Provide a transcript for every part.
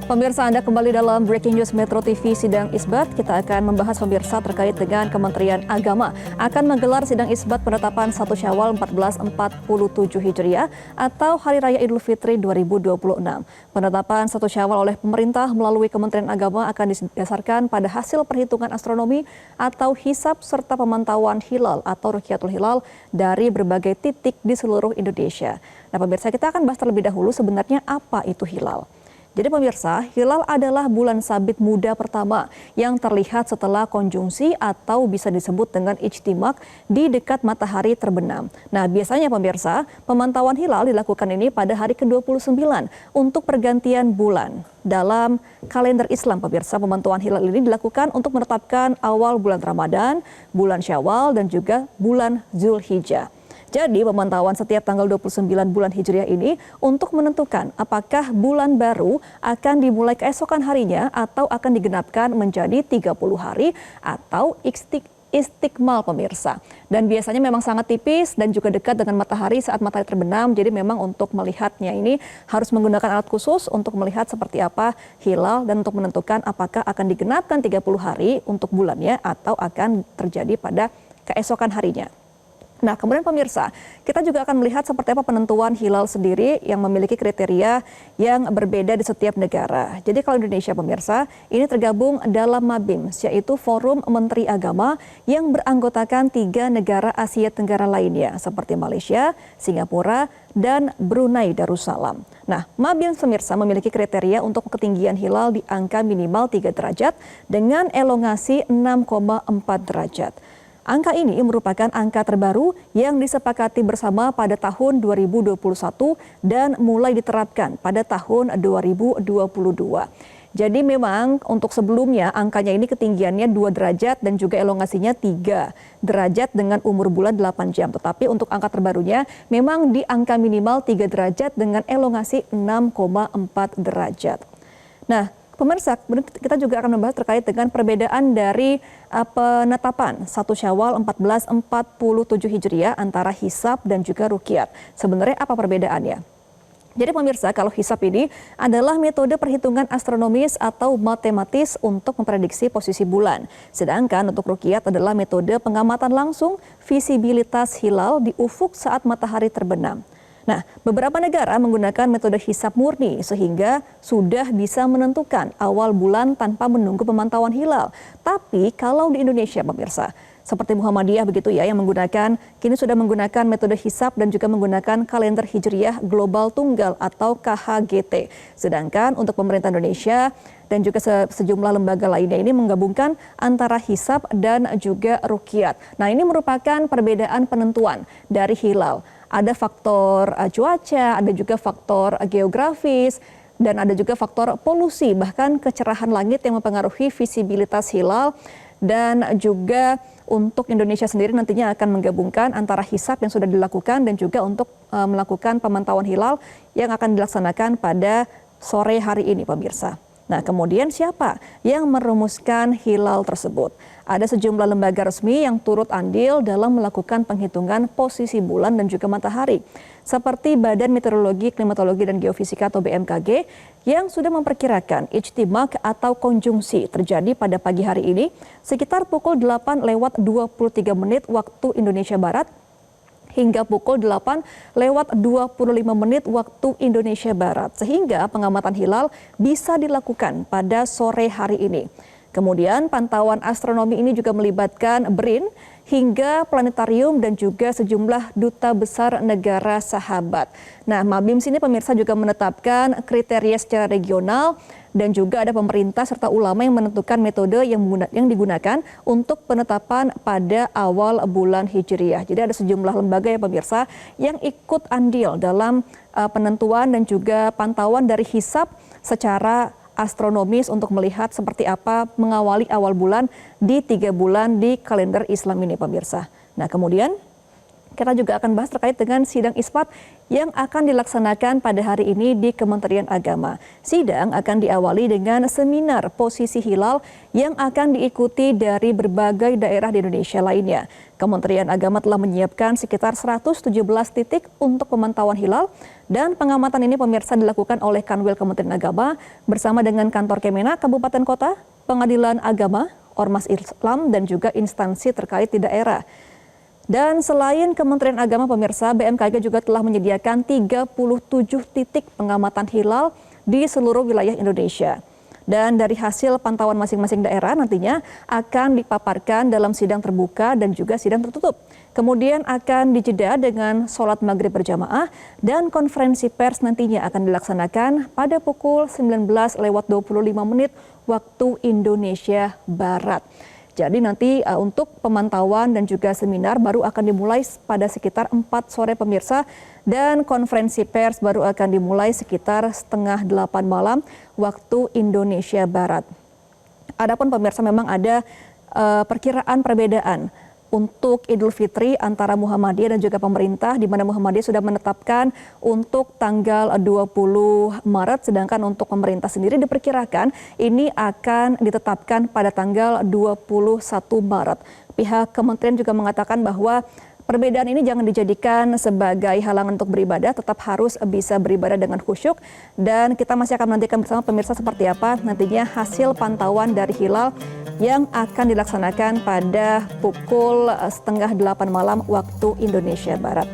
Pemirsa, Anda kembali dalam Breaking News Metro TV Sidang Isbat. Kita akan membahas pemirsa terkait dengan Kementerian Agama akan menggelar Sidang Isbat penetapan 1 Syawal 1447 Hijriah atau Hari Raya Idul Fitri 2026. Penetapan 1 Syawal oleh pemerintah melalui Kementerian Agama akan didasarkan pada hasil perhitungan astronomi atau hisab serta pemantauan hilal atau Rukyatul Hilal dari berbagai titik di seluruh Indonesia. Nah, pemirsa, kita akan bahas terlebih dahulu sebenarnya apa itu hilal. Jadi pemirsa, hilal adalah bulan sabit muda pertama yang terlihat setelah konjungsi atau bisa disebut dengan ijtimak di dekat matahari terbenam. Nah, biasanya pemirsa, pemantauan hilal dilakukan ini pada hari ke-29 untuk pergantian bulan. Dalam kalender Islam pemirsa, pemantauan hilal ini dilakukan untuk menetapkan awal bulan Ramadan, bulan Syawal, dan juga bulan Zulhijjah. Jadi pemantauan setiap tanggal 29 bulan Hijriah ini untuk menentukan apakah bulan baru akan dimulai keesokan harinya atau akan digenapkan menjadi 30 hari atau istiqmal pemirsa. Dan biasanya memang sangat tipis dan juga dekat dengan matahari saat matahari terbenam. Jadi memang untuk melihatnya ini harus menggunakan alat khusus untuk melihat seperti apa hilal dan untuk menentukan apakah akan digenapkan 30 hari untuk bulannya atau akan terjadi pada keesokan harinya. Nah, kemudian pemirsa, kita juga akan melihat seperti apa penentuan hilal sendiri yang memiliki kriteria yang berbeda di setiap negara. Jadi kalau Indonesia pemirsa, ini tergabung dalam MABIMS, yaitu Forum Menteri Agama yang beranggotakan 3 negara Asia Tenggara lainnya, seperti Malaysia, Singapura, dan Brunei Darussalam. Nah, MABIMS pemirsa memiliki kriteria untuk ketinggian hilal di angka minimal 3 derajat dengan elongasi 6,4 derajat. Angka ini merupakan angka terbaru yang disepakati bersama pada tahun 2021 dan mulai diterapkan pada tahun 2022. Jadi memang untuk sebelumnya angkanya ini ketinggiannya 2 derajat dan juga elongasinya 3 derajat dengan umur bulan 8 jam. Tetapi untuk angka terbarunya memang di angka minimal 3 derajat dengan elongasi 6,4 derajat. Nah, pemirsa, kita juga akan membahas terkait dengan perbedaan dari penetapan 1 Syawal 1447 Hijriah antara hisab dan juga ruqyat. Sebenarnya apa perbedaannya? Jadi pemirsa, kalau hisab ini adalah metode perhitungan astronomis atau matematis untuk memprediksi posisi bulan. Sedangkan untuk ruqyat adalah metode pengamatan langsung visibilitas hilal di ufuk saat matahari terbenam. Nah, beberapa negara menggunakan metode hisab murni sehingga sudah bisa menentukan awal bulan tanpa menunggu pemantauan hilal. Tapi kalau di Indonesia pemirsa, seperti Muhammadiyah begitu ya yang kini sudah menggunakan metode hisab dan juga menggunakan kalender Hijriah Global Tunggal atau KHGT. Sedangkan untuk pemerintah Indonesia dan juga sejumlah lembaga lainnya ini menggabungkan antara hisab dan juga ruqyat. Nah, ini merupakan perbedaan penentuan dari hilal. Ada faktor cuaca, ada juga faktor geografis, dan ada juga faktor polusi, bahkan kecerahan langit yang mempengaruhi visibilitas hilal. Dan juga untuk Indonesia sendiri nantinya akan menggabungkan antara hisab yang sudah dilakukan dan juga untuk melakukan pemantauan hilal yang akan dilaksanakan pada sore hari ini pemirsa. Nah, kemudian siapa yang merumuskan hilal tersebut? Ada sejumlah lembaga resmi yang turut andil dalam melakukan penghitungan posisi bulan dan juga matahari. Seperti Badan Meteorologi, Klimatologi, dan Geofisika atau BMKG yang sudah memperkirakan ijtimak atau konjungsi terjadi pada pagi hari ini sekitar pukul 8:23 waktu Indonesia Barat hingga pukul 8:25 waktu Indonesia Barat. Sehingga pengamatan hilal bisa dilakukan pada sore hari ini. Kemudian pantauan astronomi ini juga melibatkan BRIN hingga planetarium dan juga sejumlah duta besar negara sahabat. Nah, MABIMS ini pemirsa juga menetapkan kriteria secara regional dan juga ada pemerintah serta ulama yang menentukan metode yang digunakan untuk penetapan pada awal bulan Hijriah. Jadi ada sejumlah lembaga ya pemirsa yang ikut andil dalam penentuan dan juga pantauan dari hisab secara astronomis untuk melihat seperti apa mengawali awal bulan di 3 bulan di kalender Islam ini pemirsa. Nah, kemudian Kita juga akan bahas terkait dengan sidang isbat yang akan dilaksanakan pada hari ini di Kementerian Agama. Sidang akan diawali dengan seminar posisi hilal yang akan diikuti dari berbagai daerah di Indonesia lainnya. Kementerian Agama telah menyiapkan sekitar 117 titik untuk pemantauan hilal dan pengamatan ini pemirsa dilakukan oleh Kanwil Kementerian Agama bersama dengan Kantor Kemenak, Kabupaten Kota, Pengadilan Agama, Ormas Islam dan juga instansi terkait di daerah. Dan selain Kementerian Agama pemirsa, BMKG juga telah menyediakan 37 titik pengamatan hilal di seluruh wilayah Indonesia. Dan dari hasil pantauan masing-masing daerah nantinya akan dipaparkan dalam sidang terbuka dan juga sidang tertutup. Kemudian akan dijeda dengan sholat maghrib berjamaah dan konferensi pers nantinya akan dilaksanakan pada pukul 19.25 waktu Indonesia Barat. Jadi nanti untuk pemantauan dan juga seminar baru akan dimulai pada sekitar 4 sore pemirsa dan konferensi pers baru akan dimulai sekitar setengah 8 malam waktu Indonesia Barat. Adapun pemirsa memang ada perkiraan perbedaan untuk Idul Fitri antara Muhammadiyah dan juga pemerintah, di mana Muhammadiyah sudah menetapkan untuk tanggal 20 Maret, sedangkan untuk pemerintah sendiri diperkirakan ini akan ditetapkan pada tanggal 21 Maret. Pihak kementerian juga mengatakan bahwa perbedaan ini jangan dijadikan sebagai halangan untuk beribadah, tetap harus bisa beribadah dengan khusyuk. Dan kita masih akan menantikan bersama pemirsa seperti apa nantinya hasil pantauan dari hilal yang akan dilaksanakan pada pukul setengah 8 malam waktu Indonesia Barat.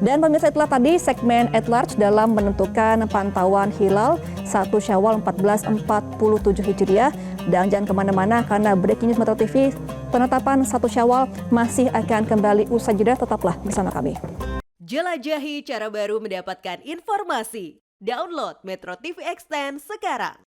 Dan pemirsa, itulah tadi segmen at large dalam menentukan pantauan hilal 1 Syawal 1447 Hijriah. Dan jangan kemana-mana karena Breaking News Metro TV penetapan 1 Syawal masih akan kembali usai jeda, tetaplah bersama kami. Jelajahi cara baru mendapatkan informasi. Download Metro TV Extend sekarang.